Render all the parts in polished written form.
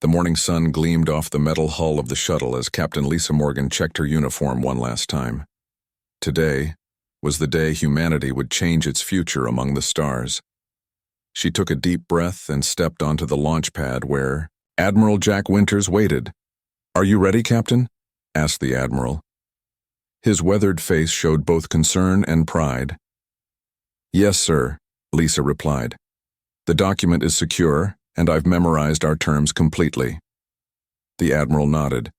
The morning sun gleamed off the metal hull of the shuttle as Captain Lisa Morgan checked her uniform one last time. Today was the day humanity would change its future among the stars. She took a deep breath and stepped onto the launch pad where Admiral Jack Winters waited. "Are you ready, Captain?" asked the Admiral. His weathered face showed both concern and pride. "Yes, sir," Lisa replied. "The document is secure, and I've memorized our terms completely." The Admiral nodded.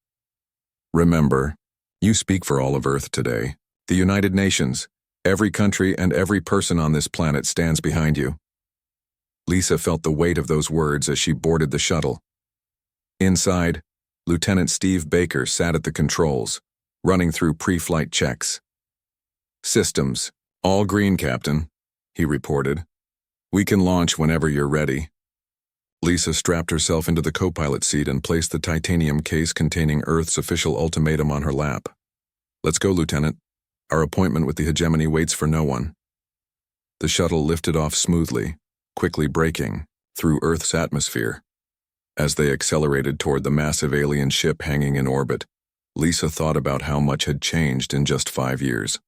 "Remember, you speak for all of Earth today. The United Nations, every country and every person on this planet stands behind you." Lisa felt the weight of those words as she boarded the shuttle. Inside, Lieutenant Steve Baker sat at the controls, running through pre-flight checks. "Systems, all green, Captain," he reported. "We can launch whenever you're ready." Lisa strapped herself into the co-pilot seat and placed the titanium case containing Earth's official ultimatum on her lap. "Let's go, Lieutenant. Our appointment with the hegemony waits for no one." The shuttle lifted off smoothly, quickly braking, through Earth's atmosphere. As they accelerated toward the massive alien ship hanging in orbit, Lisa thought about how much had changed in just 5 years.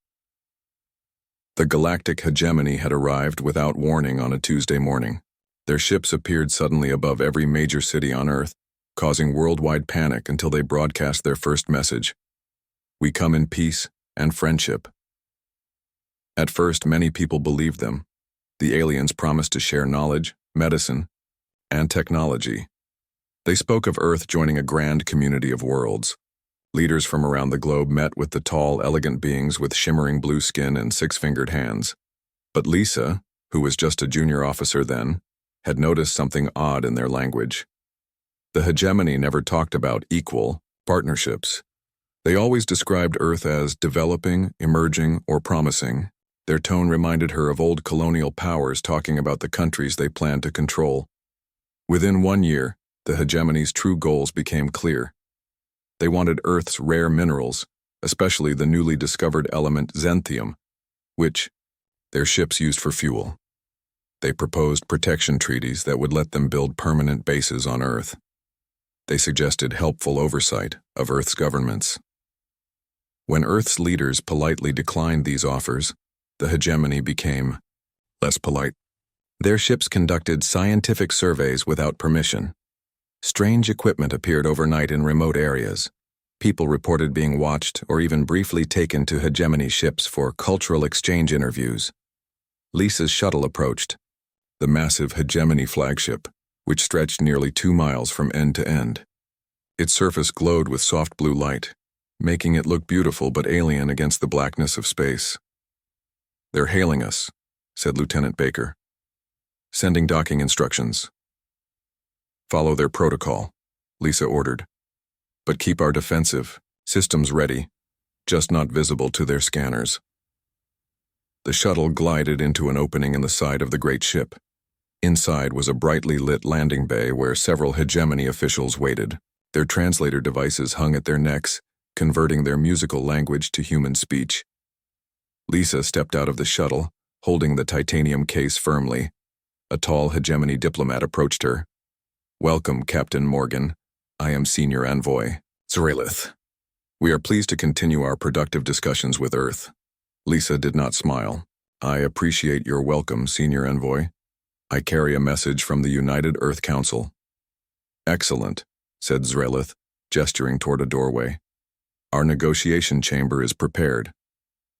The Galactic hegemony had arrived without warning on a Tuesday morning. Their ships appeared suddenly above every major city on Earth, causing worldwide panic until they broadcast their first message: "We come in peace and friendship." At first, many people believed them. The aliens promised to share knowledge, medicine, and technology. They spoke of Earth joining a grand community of worlds. Leaders from around the globe met with the tall, elegant beings with shimmering blue skin and six-fingered hands. But Lisa, who was just a junior officer then, had noticed something odd in their language. The hegemony never talked about equal partnerships. They always described Earth as developing, emerging, or promising. Their tone reminded her of old colonial powers talking about the countries they planned to control. Within 1 year, the hegemony's true goals became clear. They wanted Earth's rare minerals, especially the newly discovered element xanthium, which their ships used for fuel. They proposed protection treaties that would let them build permanent bases on Earth. They suggested helpful oversight of Earth's governments. When Earth's leaders politely declined these offers, the hegemony became less polite. Their ships conducted scientific surveys without permission. Strange equipment appeared overnight in remote areas. People reported being watched or even briefly taken to hegemony ships for cultural exchange interviews. Lisa's shuttle approached, the massive hegemony flagship, which stretched nearly 2 miles from end to end. Its surface glowed with soft blue light, making it look beautiful but alien against the blackness of space. "They're hailing us," said Lieutenant Baker. "Sending docking instructions." "Follow their protocol," Lisa ordered. "But keep our defensive systems ready, just not visible to their scanners." The shuttle glided into an opening in the side of the great ship. Inside was a brightly lit landing bay where several hegemony officials waited. Their translator devices hung at their necks, converting their musical language to human speech. Lisa stepped out of the shuttle, holding the titanium case firmly. A tall hegemony diplomat approached her. "Welcome, Captain Morgan. I am Senior Envoy Zrelith. We are pleased to continue our productive discussions with Earth." Lisa did not smile. "I appreciate your welcome, Senior Envoy. I carry a message from the United Earth Council." "Excellent," said Zrelith, gesturing toward a doorway. "Our negotiation chamber is prepared.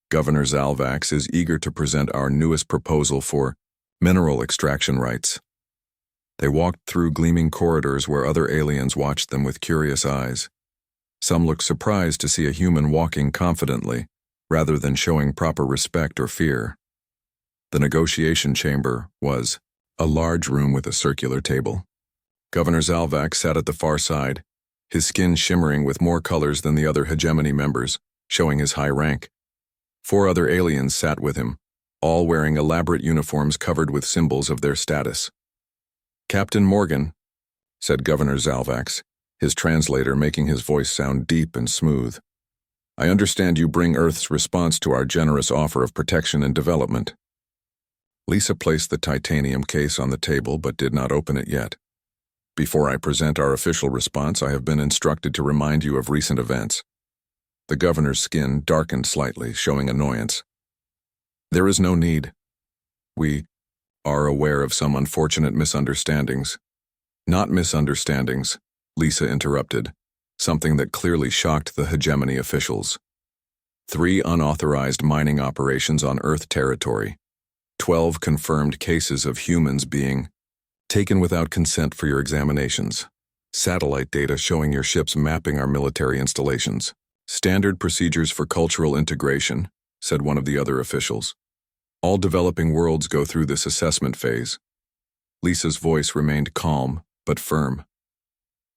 Governor Zalvax is eager to present our newest proposal for mineral extraction rights." They walked through gleaming corridors where other aliens watched them with curious eyes. Some looked surprised to see a human walking confidently, rather than showing proper respect or fear. The negotiation chamber was a large room with a circular table. Governor Zalvax sat at the far side, his skin shimmering with more colors than the other hegemony members, showing his high rank. 4 other aliens sat with him, all wearing elaborate uniforms covered with symbols of their status. "Captain Morgan," said Governor Zalvax, his translator making his voice sound deep and smooth. "I understand you bring Earth's response to our generous offer of protection and development." Lisa placed the titanium case on the table but did not open it yet. Before I present our official response, I have been instructed to remind you of recent events. The governor's skin darkened slightly, showing annoyance. There is no need. We are aware of some unfortunate misunderstandings. Not misunderstandings, Lisa interrupted, something that clearly shocked the hegemony officials. 3 unauthorized mining operations on Earth territory. 12 confirmed cases of humans being taken without consent for your examinations. Satellite data showing your ships mapping our military installations. Standard procedures for cultural integration, said one of the other officials. All developing worlds go through this assessment phase. Lisa's voice remained calm, but firm.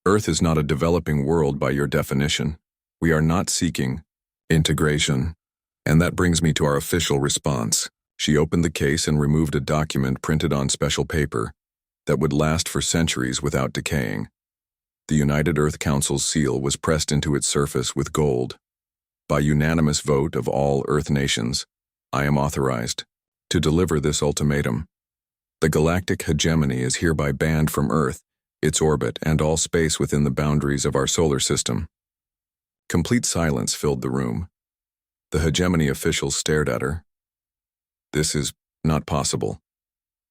Earth is not a developing world by your definition. We are not seeking integration. And that brings me to our official response. She opened the case and removed a document printed on special paper that would last for centuries without decaying. The United Earth Council's seal was pressed into its surface with gold. By unanimous vote of all Earth nations, I am authorized to deliver this ultimatum. The galactic hegemony is hereby banned from Earth, its orbit, and all space within the boundaries of our solar system. Complete silence filled the room. The hegemony officials stared at her. This is not possible,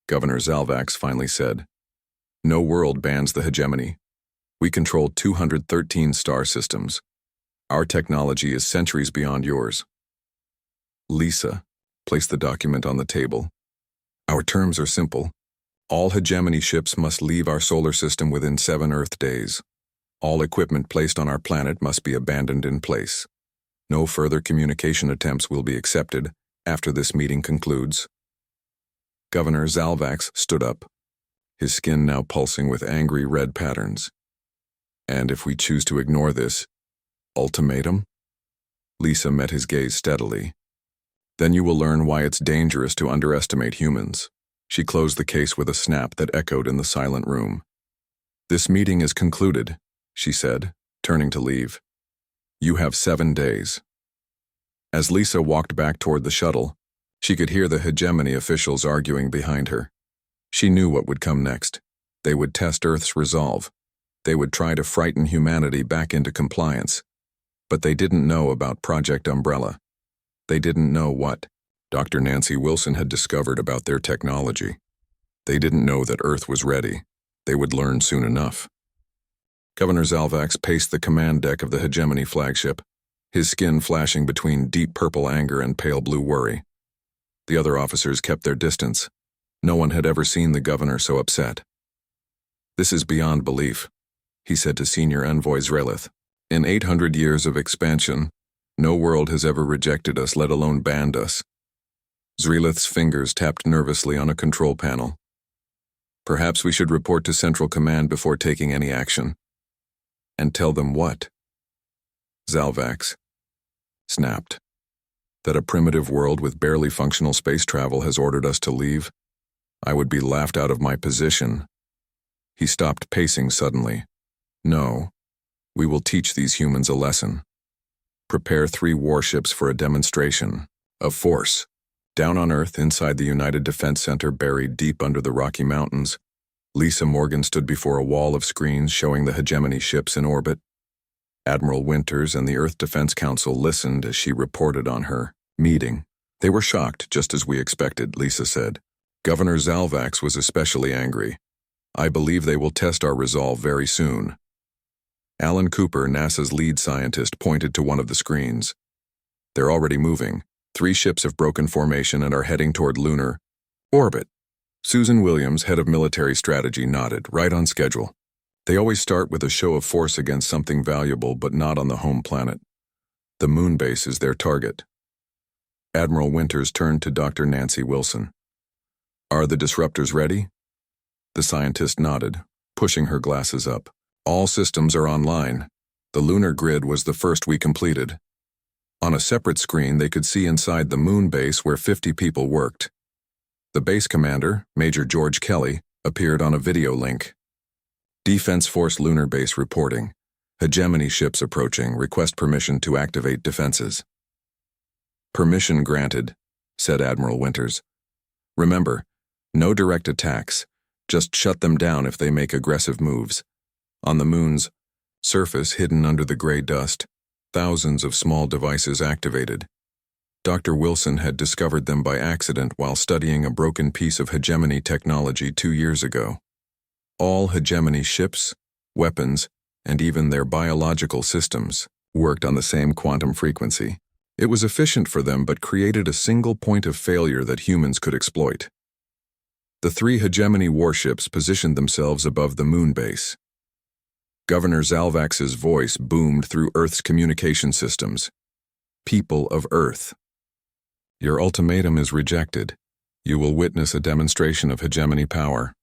Governor Zalvax finally said. No world bans the hegemony. We control 213 star systems. Our technology is centuries beyond yours. Lisa placed the document on the table. Our terms are simple. All hegemony ships must leave our solar system within 7 Earth days. All equipment placed on our planet must be abandoned in place. No further communication attempts will be accepted after this meeting concludes. Governor Zalvax stood up, his skin now pulsing with angry red patterns. And if we choose to ignore this ultimatum? Lisa met his gaze steadily. Then you will learn why it's dangerous to underestimate humans. She closed the case with a snap that echoed in the silent room. This meeting is concluded, she said, turning to leave. You have 7 days. As Lisa walked back toward the shuttle, she could hear the hegemony officials arguing behind her. She knew what would come next. They would test Earth's resolve. They would try to frighten humanity back into compliance. But they didn't know about Project Umbrella. They didn't know what Dr. Nancy Wilson had discovered about their technology. They didn't know that Earth was ready. They would learn soon enough. Governor Zalvax paced the command deck of the hegemony flagship, his skin flashing between deep purple anger and pale blue worry. The other officers kept their distance. No one had ever seen the governor so upset. This is beyond belief, he said to Senior Envoy Zrelith. In 800 years of expansion, no world has ever rejected us, let alone banned us. Zrelith's fingers tapped nervously on a control panel. Perhaps we should report to Central Command before taking any action. And tell them what? Zalvax snapped. That a primitive world with barely functional space travel has ordered us to leave? I would be laughed out of my position. He stopped pacing suddenly. No, we will teach these humans a lesson. Prepare 3 warships for a demonstration of force. Down on Earth, inside the United Defense Center buried deep under the Rocky Mountains, Lisa Morgan stood before a wall of screens showing the hegemony ships in orbit. Admiral Winters and the Earth Defense Council listened as she reported on her meeting. They were shocked, just as we expected, Lisa said. Governor Zalvax was especially angry. I believe they will test our resolve very soon. Alan Cooper, NASA's lead scientist, pointed to one of the screens. They're already moving. 3 ships have broken formation and are heading toward lunar orbit. Susan Williams, head of military strategy, nodded, right on schedule. They always start with a show of force against something valuable, but not on the home planet. The moon base is their target. Admiral Winters turned to Dr. Nancy Wilson. Are the disruptors ready? The scientist nodded, pushing her glasses up. All systems are online. The lunar grid was the first we completed. On a separate screen, they could see inside the moon base where 50 people worked. The base commander, Major George Kelly, appeared on a video link. Defense Force Lunar Base reporting. Hegemony ships approaching. Request permission to activate defenses. Permission granted, said Admiral Winters. Remember, no direct attacks, Just shut them down if they make aggressive moves. On the moon's surface, hidden under the gray dust, thousands of small devices activated. Dr. Wilson had discovered them by accident while studying a broken piece of hegemony technology 2 years ago. All hegemony ships, weapons, and even their biological systems worked on the same quantum frequency. It was efficient for them but created a single point of failure that humans could exploit. The 3 hegemony warships positioned themselves above the moon base. Governor Zalvax's voice boomed through Earth's communication systems. People of Earth. Your ultimatum is rejected. You will witness a demonstration of hegemony power.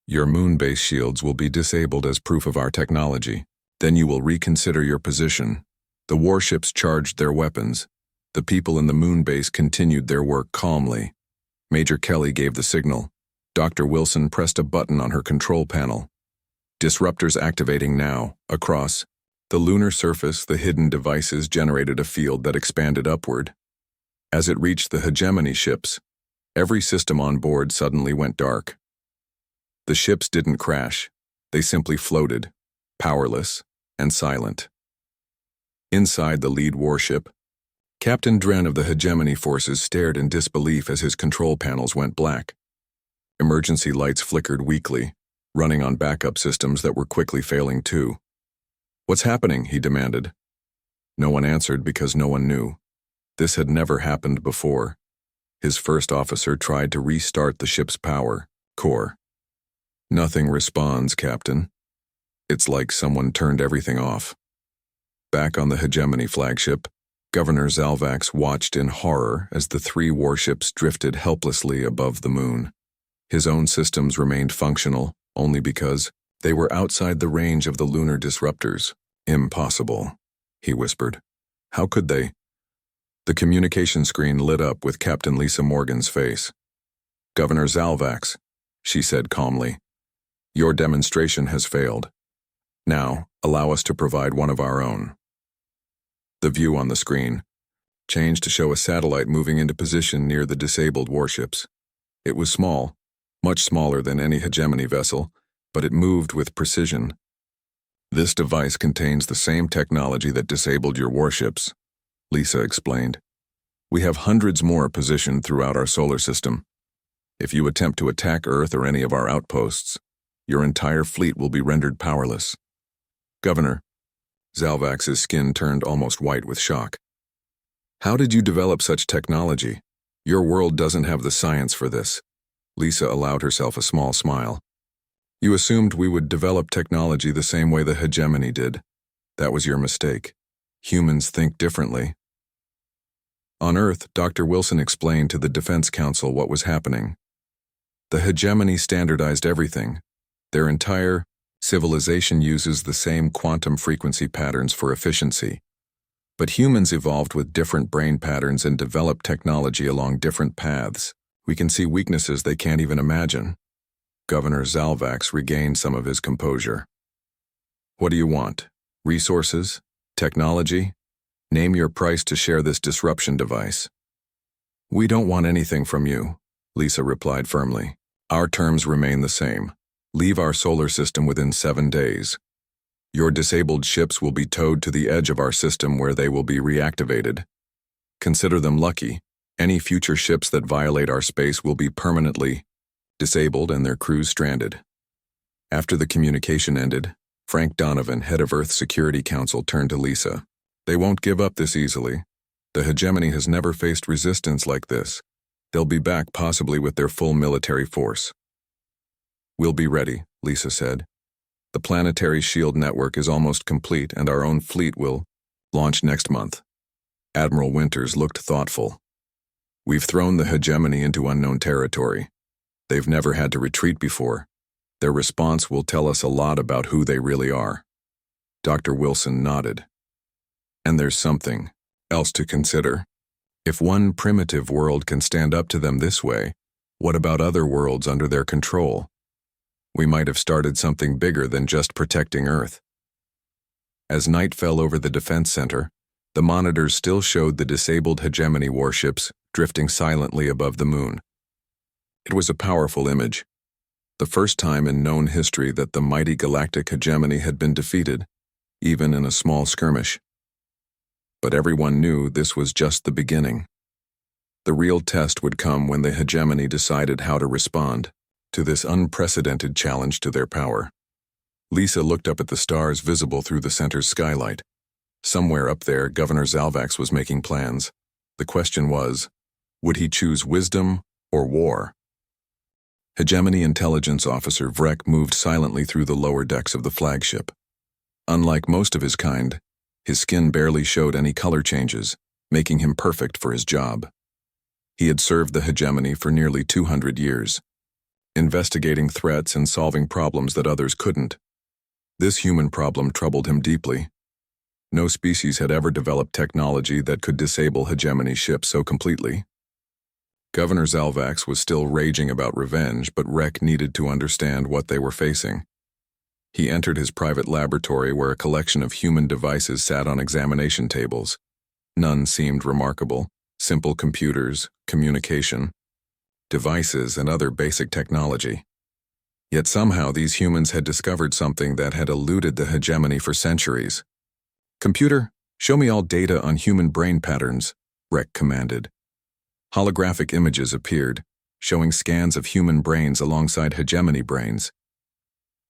Your moon base shields will be disabled as proof of our technology. Then you will reconsider your position. The warships charged their weapons. The people in the moon base continued their work calmly. Major Kelly gave the signal. Dr. Wilson pressed a button on her control panel. Disruptors activating now. Across the lunar surface, the hidden devices generated a field that expanded upward. As it reached the hegemony ships, every system on board suddenly went dark. The ships didn't crash. They simply floated, powerless and silent. Inside the lead warship, Captain Dren of the hegemony forces stared in disbelief as his control panels went black. Emergency lights flickered weakly, running on backup systems that were quickly failing too. "What's happening?" he demanded. No one answered because no one knew. This had never happened before. His first officer tried to restart the ship's power core. "Nothing responds, Captain. It's like someone turned everything off." Back on the hegemony flagship, Governor Zalvax watched in horror as the 3 warships drifted helplessly above the moon. His own systems remained functional only because they were outside the range of the lunar disruptors. "Impossible," he whispered. "How could they?" The communication screen lit up with Captain Lisa Morgan's face. "Governor Zalvax," she said calmly, "your demonstration has failed. Now, allow us to provide one of our own." The view on the screen changed to show a satellite moving into position near the disabled warships. It was small, much smaller than any hegemony vessel, but it moved with precision. "This device contains the same technology that disabled your warships," Lisa explained. "We have hundreds more positioned throughout our solar system. If you attempt to attack Earth or any of our outposts, your entire fleet will be rendered powerless." "Governor," Zalvax's skin turned almost white with shock. "How did you develop such technology? Your world doesn't have the science for this." Lisa allowed herself a small smile. "You assumed we would develop technology the same way the hegemony did. That was your mistake. Humans think differently." On Earth, Dr. Wilson explained to the Defense Council what was happening. The hegemony standardized everything. Their entire civilization uses the same quantum frequency patterns for efficiency. But humans evolved with different brain patterns and developed technology along different paths. We can see weaknesses they can't even imagine. Governor Zalvax regained some of his composure. "What do you want? Resources? Technology? Name your price to share this disruption device." "We don't want anything from you," Lisa replied firmly. "Our terms remain the same. Leave our solar system within 7 days. Your disabled ships will be towed to the edge of our system where they will be reactivated. Consider them lucky. Any future ships that violate our space will be permanently disabled and their crews stranded." After the communication ended, Frank Donovan, head of Earth Security Council, turned to Lisa. "They won't give up this easily. The hegemony has never faced resistance like this. They'll be back possibly with their full military force." "We'll be ready," Lisa said. "The planetary shield network is almost complete and our own fleet will launch next month." Admiral Winters looked thoughtful. "We've thrown the hegemony into unknown territory. They've never had to retreat before. Their response will tell us a lot about who they really are." Dr. Wilson nodded. "And there's something else to consider. If one primitive world can stand up to them this way, what about other worlds under their control? We might have started something bigger than just protecting Earth." As night fell over the defense center, the monitors still showed the disabled hegemony warships drifting silently above the moon. It was a powerful image. The first time in known history that the mighty galactic hegemony had been defeated, even in a small skirmish. But everyone knew this was just the beginning. The real test would come when the hegemony decided how to respond to this unprecedented challenge to their power. Lisa looked up at the stars visible through the center's skylight. Somewhere up there, Governor Zalvax was making plans. The question was, would he choose wisdom or war? Hegemony Intelligence Officer Vrek moved silently through the lower decks of the flagship. Unlike most of his kind, his skin barely showed any color changes, making him perfect for his job. He had served the hegemony for nearly 200 years, investigating threats and solving problems that others couldn't. This human problem troubled him deeply. No species had ever developed technology that could disable hegemony ships so completely. Governor Zalvax was still raging about revenge, but Rek needed to understand what they were facing. He entered his private laboratory where a collection of human devices sat on examination tables. None seemed remarkable. Simple computers, communication, devices, and other basic technology. Yet somehow these humans had discovered something that had eluded the hegemony for centuries. "Computer, show me all data on human brain patterns," Rek commanded. Holographic images appeared, showing scans of human brains alongside hegemony brains.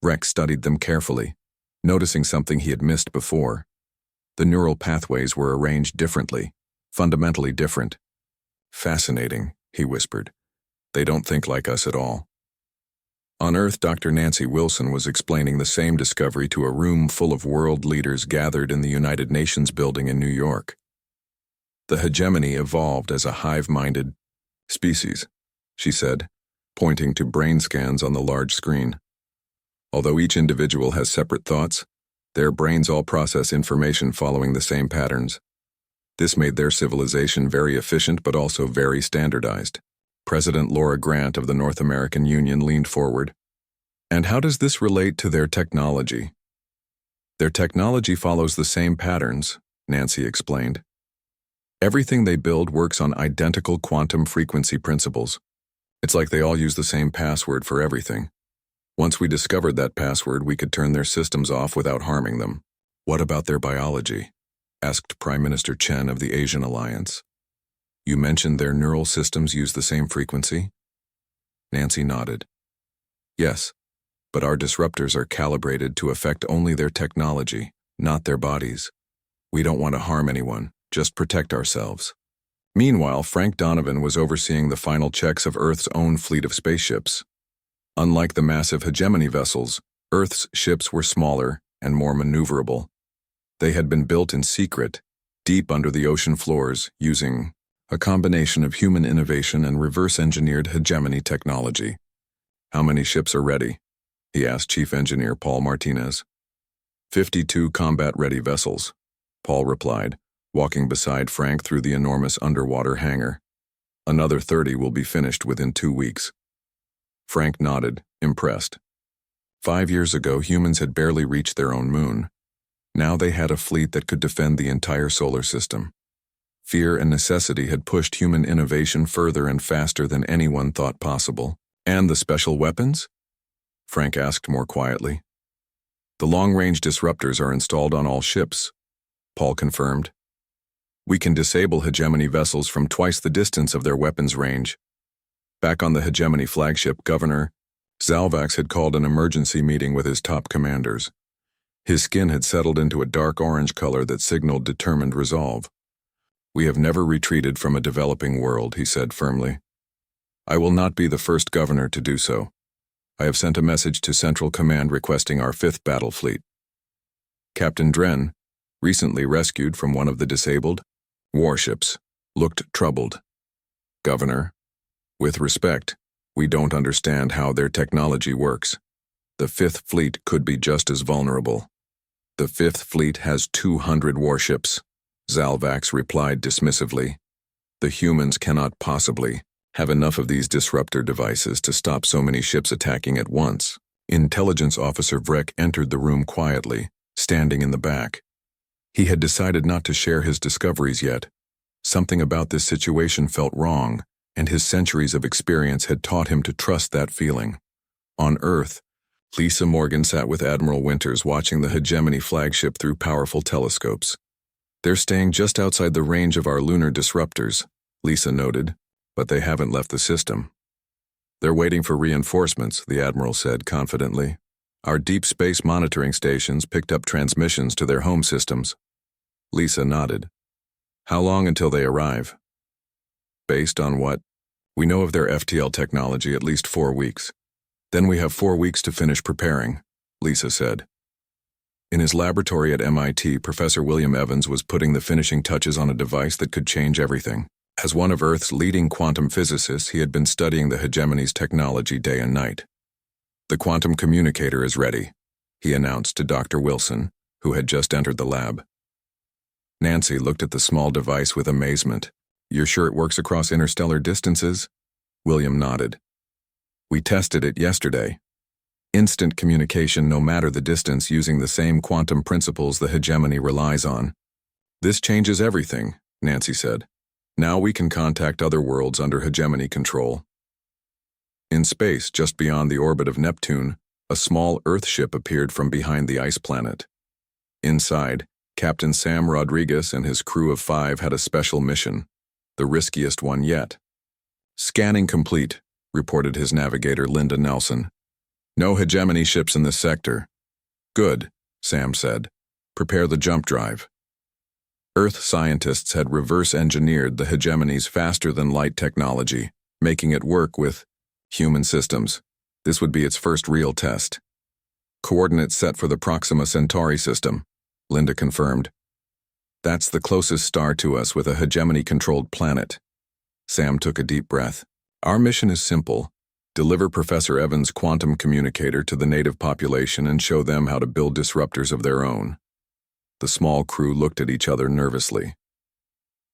Rek studied them carefully, noticing something he had missed before. The neural pathways were arranged differently, fundamentally different. "Fascinating," he whispered. "They don't think like us at all." On Earth, Dr. Nancy Wilson was explaining the same discovery to a room full of world leaders gathered in the United Nations building in New York. "The hegemony evolved as a hive-minded species," she said, pointing to brain scans on the large screen. "Although each individual has separate thoughts, their brains all process information following the same patterns. This made their civilization very efficient but also very standardized." President Laura Grant of the North American Union leaned forward. "And how does this relate to their technology?" "Their technology follows the same patterns," Nancy explained. "Everything they build works on identical quantum frequency principles. It's like they all use the same password for everything. Once we discovered that password, we could turn their systems off without harming them." "What about their biology?" asked Prime Minister Chen of the Asian Alliance. "You mentioned their neural systems use the same frequency?" Nancy nodded. "Yes, but our disruptors are calibrated to affect only their technology, not their bodies. We don't want to harm anyone, just protect ourselves." Meanwhile, Frank Donovan was overseeing the final checks of Earth's own fleet of spaceships. Unlike the massive hegemony vessels, Earth's ships were smaller and more maneuverable. They had been built in secret, deep under the ocean floors, using a combination of human innovation and reverse-engineered hegemony technology. "How many ships are ready?" he asked Chief Engineer Paul Martinez. 52 combat-ready vessels," Paul replied, walking beside Frank through the enormous underwater hangar. "Another 30 will be finished within 2 weeks." Frank nodded, impressed. 5 years ago, humans had barely reached their own moon. Now they had a fleet that could defend the entire solar system. Fear and necessity had pushed human innovation further and faster than anyone thought possible. "And the special weapons?" Frank asked more quietly. "The long-range disruptors are installed on all ships," Paul confirmed. "We can disable hegemony vessels from twice the distance of their weapons range." Back on the hegemony flagship, Governor Zalvax had called an emergency meeting with his top commanders. His skin had settled into a dark orange color that signaled determined resolve. "We have never retreated from a developing world," he said firmly. "I will not be the first governor to do so. I have sent a message to Central Command requesting our 5th battle fleet. Captain Dren, recently rescued from one of the disabled warships, looked troubled. Governor, with respect, we don't understand how their technology works. The 5th Fleet could be just as vulnerable." "The 5th Fleet has 200 warships," Zalvax replied dismissively. "The humans cannot possibly have enough of these disruptor devices to stop so many ships attacking at once." Intelligence Officer Vrek entered the room quietly, standing in the back. He had decided not to share his discoveries yet. Something about this situation felt wrong, and his centuries of experience had taught him to trust that feeling. On Earth, Lisa Morgan sat with Admiral Winters watching the Hegemony flagship through powerful telescopes. "They're staying just outside the range of our lunar disruptors," Lisa noted, "but they haven't left the system." "They're waiting for reinforcements," the Admiral said confidently. "Our deep space monitoring stations picked up transmissions to their home systems." Lisa nodded. "How long until they arrive?" "Based on what? We know of their FTL technology at least 4 weeks. Then we have 4 weeks to finish preparing," Lisa said. In his laboratory at MIT, Professor William Evans was putting the finishing touches on a device that could change everything. As one of Earth's leading quantum physicists, he had been studying the Hegemony's technology day and night. "The quantum communicator is ready," he announced to Dr. Wilson, who had just entered the lab. Nancy looked at the small device with amazement. "You're sure it works across interstellar distances?" William nodded. "We tested it yesterday. Instant communication no matter the distance using the same quantum principles the Hegemony relies on." "This changes everything," Nancy said. "Now we can contact other worlds under Hegemony control." In space, just beyond the orbit of Neptune, a small Earth ship appeared from behind the ice planet. Inside, Captain Sam Rodriguez and his crew of 5 had a special mission, the riskiest one yet. "Scanning complete," reported his navigator Linda Nelson. "No Hegemony ships in this sector." "Good," Sam said. "Prepare the jump drive." Earth scientists had reverse-engineered the Hegemony's faster-than-light technology, making it work with human systems. This would be its first real test. "Coordinates set for the Proxima Centauri system," Linda confirmed. "That's the closest star to us with a Hegemony-controlled planet." Sam took a deep breath. "Our mission is simple. Deliver Professor Evans' quantum communicator to the native population and show them how to build disruptors of their own." The small crew looked at each other nervously.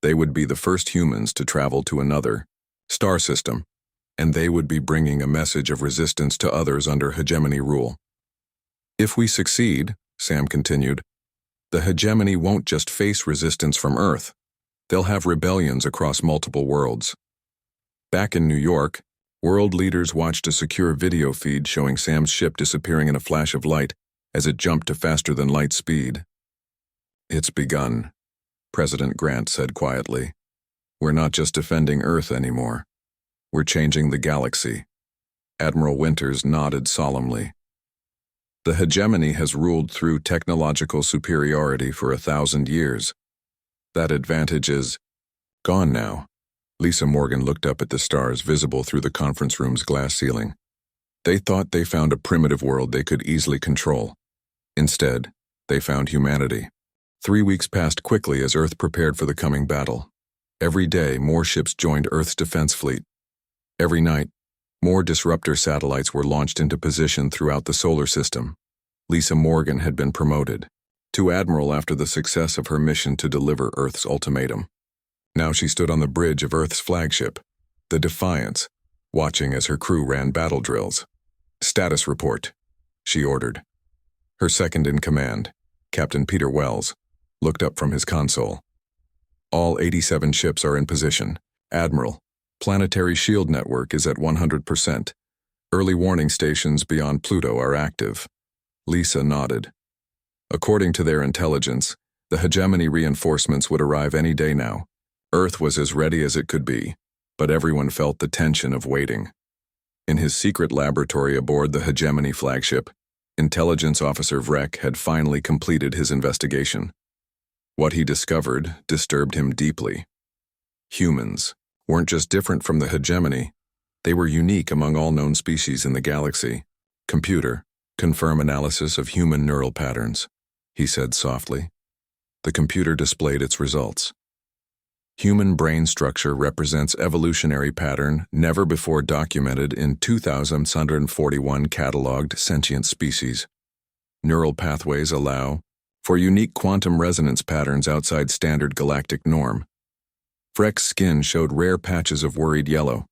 They would be the first humans to travel to another star system, and they would be bringing a message of resistance to others under Hegemony rule. "If we succeed," Sam continued, "the Hegemony won't just face resistance from Earth. They'll have rebellions across multiple worlds." Back in New York, world leaders watched a secure video feed showing Sam's ship disappearing in a flash of light as it jumped to faster-than-light speed. "It's begun," President Grant said quietly. "We're not just defending Earth anymore. We're changing the galaxy." Admiral Winters nodded solemnly. "The Hegemony has ruled through technological superiority for 1,000 years. That advantage is gone now." Lisa Morgan looked up at the stars visible through the conference room's glass ceiling. They thought they found a primitive world they could easily control. Instead, they found humanity. 3 weeks passed quickly as Earth prepared for the coming battle. Every day, more ships joined Earth's defense fleet. Every night, more disruptor satellites were launched into position throughout the solar system. Lisa Morgan had been promoted to Admiral after the success of her mission to deliver Earth's ultimatum. Now she stood on the bridge of Earth's flagship, the Defiance, watching as her crew ran battle drills. "Status report," she ordered. Her second-in-command, Captain Peter Wells, looked up from his console. "All 87 ships are in position. Admiral, planetary shield network is at 100%. Early warning stations beyond Pluto are active." Lisa nodded. According to their intelligence, the Hegemony reinforcements would arrive any day now. Earth was as ready as it could be, but everyone felt the tension of waiting. In his secret laboratory aboard the Hegemony flagship, Intelligence Officer Vrek had finally completed his investigation. What he discovered disturbed him deeply. Humans weren't just different from the Hegemony, they were unique among all known species in the galaxy. "Computer, confirm analysis of human neural patterns," he said softly. The computer displayed its results. Human brain structure represents evolutionary pattern never before documented in 2,641 catalogued sentient species. Neural pathways allow for unique quantum resonance patterns outside standard galactic norm. Vrek's skin showed rare patches of worried yellow.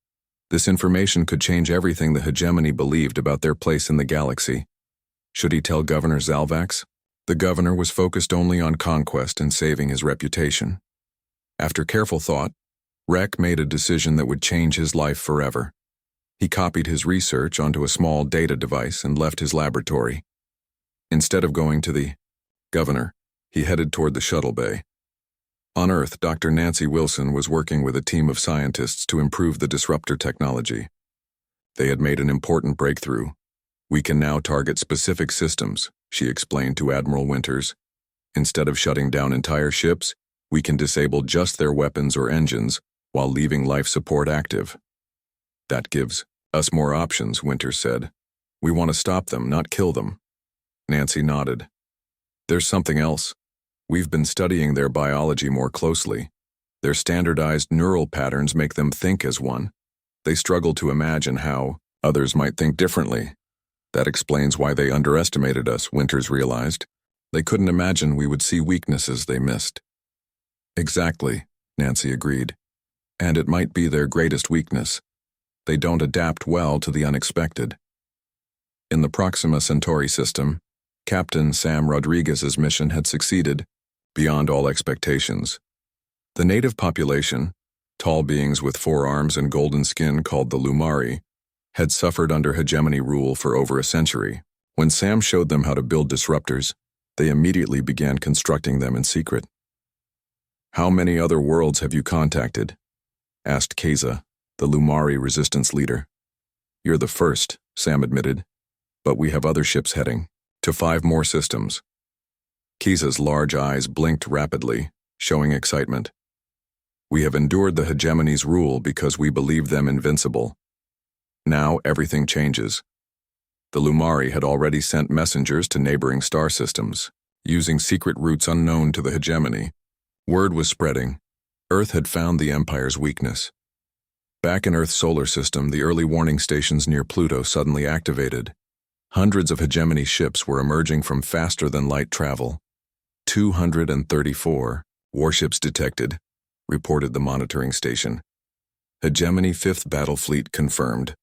This information could change everything the Hegemony believed about their place in the galaxy. Should he tell Governor Zalvax? The governor was focused only on conquest and saving his reputation. After careful thought, Vrek made a decision that would change his life forever. He copied his research onto a small data device and left his laboratory. Instead of going to the governor, he headed toward the shuttle bay. On Earth, Dr. Nancy Wilson was working with a team of scientists to improve the disruptor technology. They had made an important breakthrough. We can now target specific systems, she explained to Admiral Winters. Instead of shutting down entire ships, we can disable just their weapons or engines while leaving life support active. That gives us more options, Winters said. We want to stop them, not kill them. Nancy nodded. There's something else. We've been studying their biology more closely. Their standardized neural patterns make them think as one. They struggle to imagine how others might think differently. That explains why they underestimated us, Winters realized. They couldn't imagine we would see weaknesses they missed. Exactly, Nancy agreed. And it might be their greatest weakness. They don't adapt well to the unexpected. In the Proxima Centauri system, Captain Sam Rodriguez's mission had succeeded beyond all expectations. The native population, tall beings with 4 arms and golden skin called the Lumari, had suffered under hegemony rule for over a century. When Sam showed them how to build disruptors, they immediately began constructing them in secret. How many other worlds have you contacted? Asked Keza, the Lumari resistance leader. You're the first, Sam admitted, but we have other ships heading to 5 more systems. Keza's large eyes blinked rapidly, showing excitement. We have endured the hegemony's rule because we believe them invincible. Now everything changes. The Lumari had already sent messengers to neighboring star systems, using secret routes unknown to the hegemony. Word was spreading. Earth had found the Empire's weakness. Back in Earth's solar system, the early warning stations near Pluto suddenly activated. Hundreds of hegemony ships were emerging from faster-than-light travel. 234 warships detected, reported the monitoring station. Hegemony 5th Battle Fleet confirmed.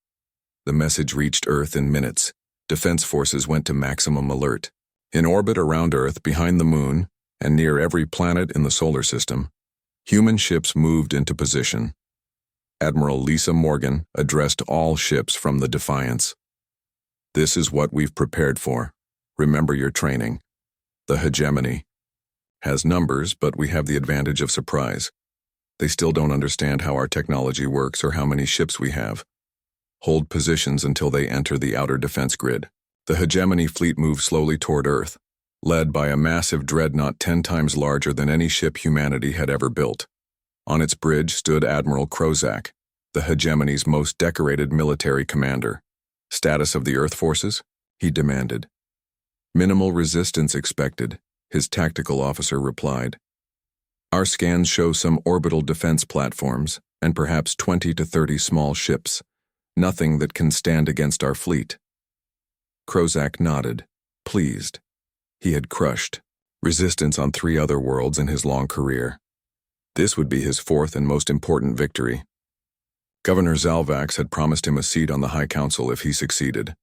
The message reached Earth in minutes. Defense forces went to maximum alert. In orbit around Earth, behind the Moon, and near every planet in the solar system, human ships moved into position. Admiral Lisa Morgan addressed all ships from the Defiance. This is what we've prepared for. Remember your training. The hegemony has numbers, but we have the advantage of surprise. They still don't understand how our technology works or how many ships we have. Hold positions until they enter the outer defense grid. The hegemony fleet moved slowly toward Earth, led by a massive dreadnought 10 times larger than any ship humanity had ever built. On its bridge stood Admiral Krozak, the hegemony's most decorated military commander. Status of the Earth forces? He demanded. Minimal resistance expected, his tactical officer replied. Our scans show some orbital defense platforms and perhaps 20 to 30 small ships. Nothing that can stand against our fleet. Krozak nodded, pleased. He had crushed resistance on 3 other worlds in his long career. This would be his 4th and most important victory. Governor Zalvax had promised him a seat on the High Council if he succeeded.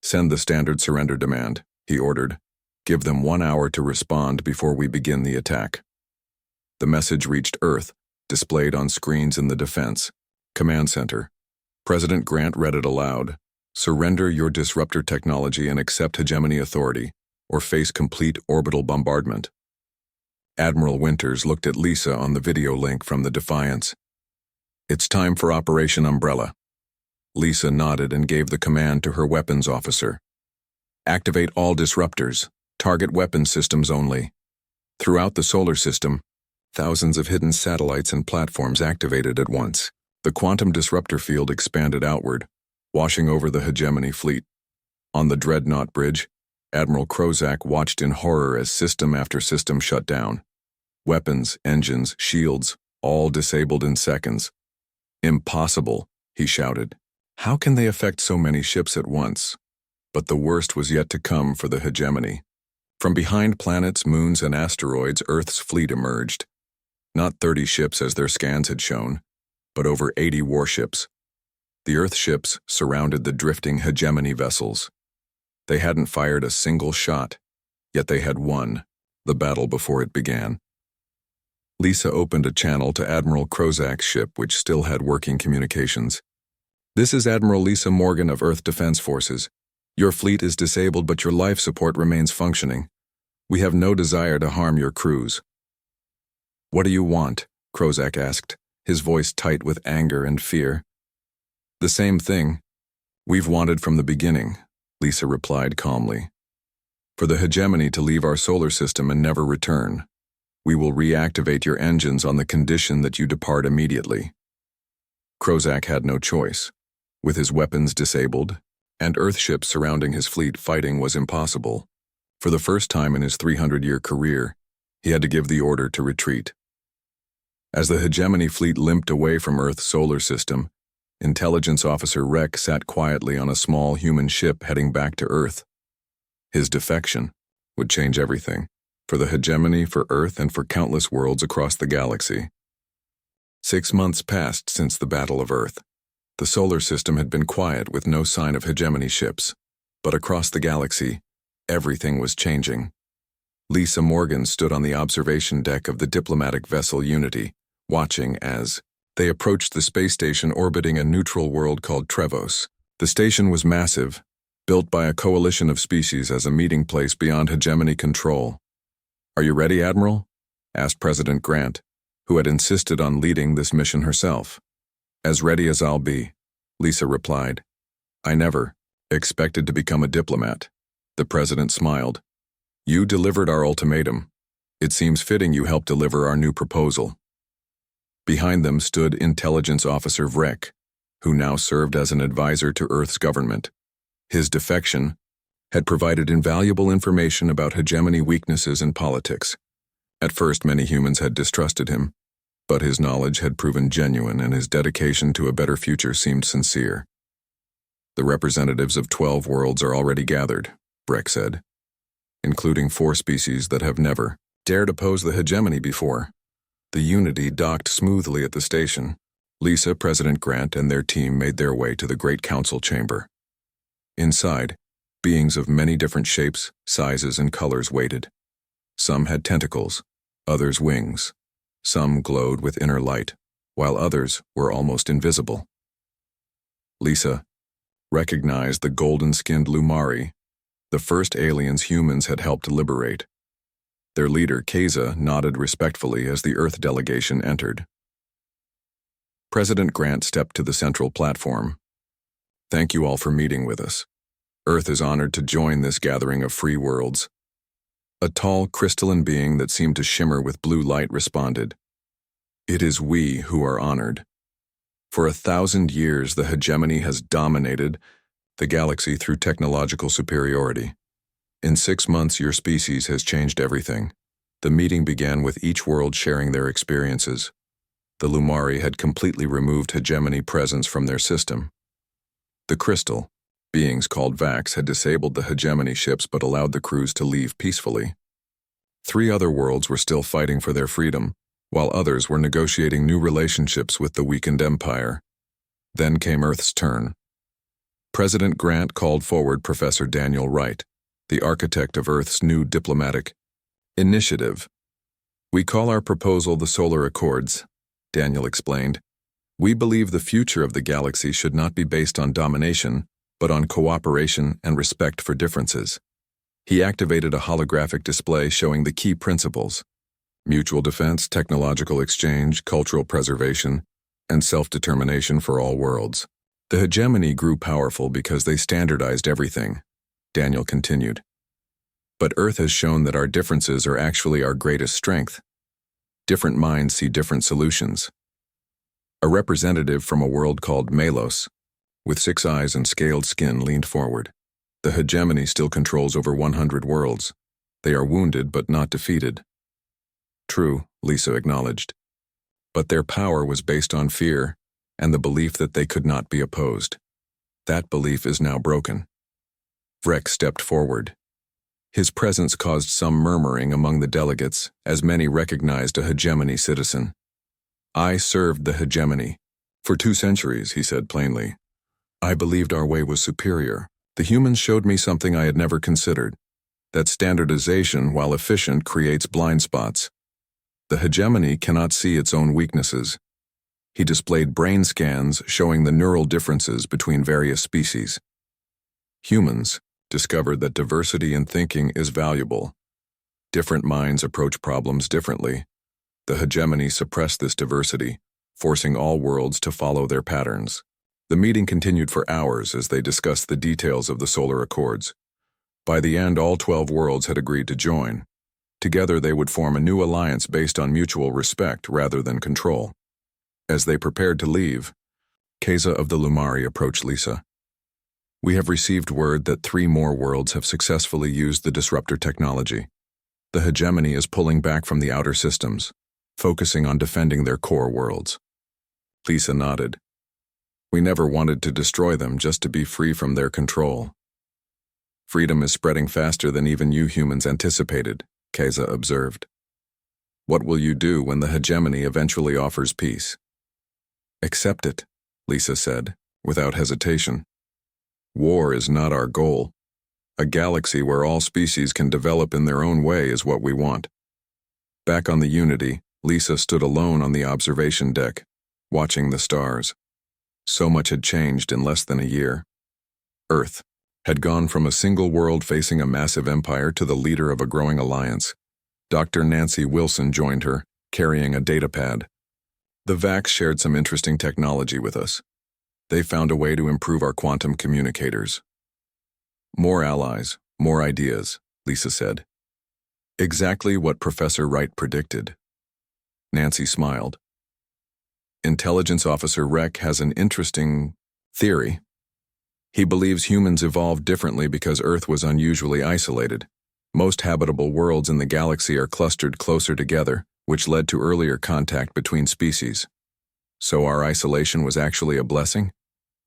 Send the standard surrender demand, he ordered. Give them 1 hour to respond before we begin the attack. The message reached Earth, displayed on screens in the Defense Command Center. President Grant read it aloud. Surrender your disruptor technology and accept hegemony authority, or face complete orbital bombardment. Admiral Winters looked at Lisa on the video link from the Defiance. It's time for Operation Umbrella. Lisa nodded and gave the command to her weapons officer. Activate all disruptors. Target weapon systems only. Throughout the solar system, thousands of hidden satellites and platforms activated at once. The quantum disruptor field expanded outward, washing over the hegemony fleet. On the Dreadnought Bridge, Admiral Krozak watched in horror as system after system shut down. Weapons, engines, shields, all disabled in seconds. Impossible, he shouted. How can they affect so many ships at once? But the worst was yet to come for the hegemony. From behind planets, moons, and asteroids, Earth's fleet emerged. Not 30 ships as their scans had shown, but over 80 warships. The Earth ships surrounded the drifting hegemony vessels. They hadn't fired a single shot, yet they had won the battle before it began. Lisa opened a channel to Admiral Krozak's ship, which still had working communications. This is Admiral Lisa Morgan of Earth Defense Forces. Your fleet is disabled, but your life support remains functioning. We have no desire to harm your crews. What do you want? Krozak asked, his voice tight with anger and fear. The same thing we've wanted from the beginning, Lisa replied calmly. For the hegemony to leave our solar system and never return. We will reactivate your engines on the condition that you depart immediately. Krozak had no choice. With his weapons disabled, and Earthships surrounding his fleet, fighting was impossible. For the first time in his 300-year career, he had to give the order to retreat. As the hegemony fleet limped away from Earth's solar system, Intelligence Officer Rex sat quietly on a small human ship heading back to Earth. His defection would change everything, for the hegemony, for Earth, and for countless worlds across the galaxy. 6 months passed since the Battle of Earth. The solar system had been quiet with no sign of hegemony ships, but across the galaxy, everything was changing. Lisa Morgan stood on the observation deck of the diplomatic vessel Unity, watching as they approached the space station orbiting a neutral world called Trevos. The station was massive, built by a coalition of species as a meeting place beyond hegemony control. "Are you ready, Admiral?" asked President Grant, who had insisted on leading this mission herself. "As ready as I'll be," Lisa replied. "I never expected to become a diplomat." The president smiled. "You delivered our ultimatum. It seems fitting you helped deliver our new proposal." Behind them stood Intelligence Officer Vrek, who now served as an advisor to Earth's government. His defection had provided invaluable information about hegemony weaknesses and politics. At first, many humans had distrusted him, but his knowledge had proven genuine and his dedication to a better future seemed sincere. "The representatives of 12 worlds are already gathered," Vrek said, "including 4 species that have never dared oppose the hegemony before." The Unity docked smoothly at the station. Lisa, President Grant, and their team made their way to the Great Council chamber. Inside, beings of many different shapes, sizes, and colors waited. Some had tentacles, others wings. Some glowed with inner light, while others were almost invisible. Lisa recognized the golden-skinned Lumari, the first aliens humans had helped liberate. Their leader, Keza, nodded respectfully as the Earth delegation entered. President Grant stepped to the central platform. "Thank you all for meeting with us. Earth is honored to join this gathering of free worlds." A tall, crystalline being that seemed to shimmer with blue light responded. "It is we who are honored. For 1,000 years, the hegemony has dominated the galaxy through technological superiority. In 6 months, your species has changed everything." The meeting began with each world sharing their experiences. The Lumari had completely removed hegemony presence from their system. The crystal beings called Vax had disabled the hegemony ships but allowed the crews to leave peacefully. 3 other worlds were still fighting for their freedom, while others were negotiating new relationships with the weakened empire. Then came Earth's turn. President Grant called forward Professor Daniel Wright, the architect of Earth's new diplomatic initiative. "We call our proposal the Solar Accords," Daniel explained. "We believe the future of the galaxy should not be based on domination, but on cooperation and respect for differences." He activated a holographic display showing the key principles: mutual defense, technological exchange, cultural preservation, and self-determination for all worlds. "The hegemony grew powerful because they standardized everything," Daniel continued. "But Earth has shown that our differences are actually our greatest strength. Different minds see different solutions." A representative from a world called Melos, with 6 eyes and scaled skin, leaned forward. "The hegemony still controls over 100 worlds. They are wounded but not defeated." "True," Lisa acknowledged. "But their power was based on fear and the belief that they could not be opposed. That belief is now broken." Vrek stepped forward. His presence caused some murmuring among the delegates, as many recognized a hegemony citizen. "I served the hegemony for 2 centuries," he said plainly. "I believed our way was superior. The humans showed me something I had never considered, that standardization, while efficient, creates blind spots. The hegemony cannot see its own weaknesses. He displayed brain scans showing the neural differences between various species. Humans discovered that diversity in thinking is valuable. Different minds approach problems differently. The hegemony suppressed this diversity, forcing all worlds to follow their patterns. The meeting continued for hours as they discussed the details of the Solar Accords. By the end, all 12 worlds had agreed to join. Together, they would form a new alliance based on mutual respect rather than control. As they prepared to leave, Keza of the Lumari approached Lisa. "We have received word that 3 more worlds have successfully used the disruptor technology. The hegemony is pulling back from the outer systems, focusing on defending their core worlds." Lisa nodded. "We never wanted to destroy them just to be free from their control." "Freedom is spreading faster than even you humans anticipated," Keza observed. "What will you do when the hegemony eventually offers peace?" "Accept it," Lisa said, without hesitation. "War is not our goal. A galaxy where all species can develop in their own way is what we want." Back on the Unity, Lisa stood alone on the observation deck, watching the stars. So much had changed in less than a year. Earth had gone from a single world facing a massive empire to the leader of a growing alliance. Dr. Nancy Wilson joined her, carrying a datapad. "The Vax shared some interesting technology with us. They found a way to improve our quantum communicators." "More allies, more ideas," Lisa said. "Exactly what Professor Wright predicted." Nancy smiled. "Intelligence Officer Rec has an interesting theory. He believes humans evolved differently because Earth was unusually isolated. Most habitable worlds in the galaxy are clustered closer together, which led to earlier contact between species. So our isolation was actually a blessing?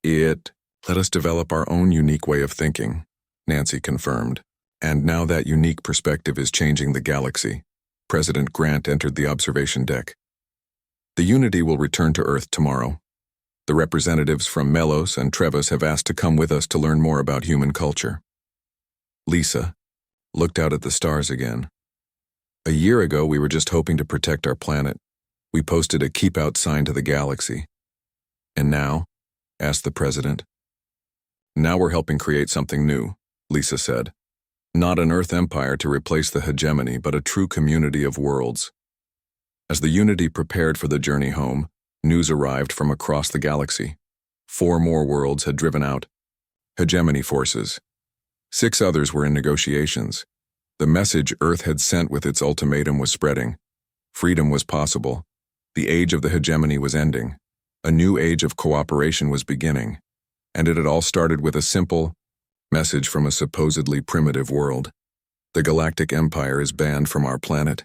It let us develop our own unique way of thinking," Nancy confirmed. "And now that unique perspective is changing the galaxy." President Grant entered the observation deck. "The Unity will return to Earth tomorrow. The representatives from Melos and Trevis have asked to come with us to learn more about human culture." Lisa looked out at the stars again. "A year ago, we were just hoping to protect our planet. We posted a keep out sign to the galaxy. And now?" asked the president. "Now we're helping create something new," Lisa said. "Not an Earth empire to replace the hegemony, but a true community of worlds." As the Unity prepared for the journey home, news arrived from across the galaxy. 4 more worlds had driven out hegemony forces. 6 others were in negotiations. The message Earth had sent with its ultimatum was spreading. Freedom was possible. The age of the hegemony was ending. A new age of cooperation was beginning. And it had all started with a simple message from a supposedly primitive world. "The Galactic Empire is banned from our planet.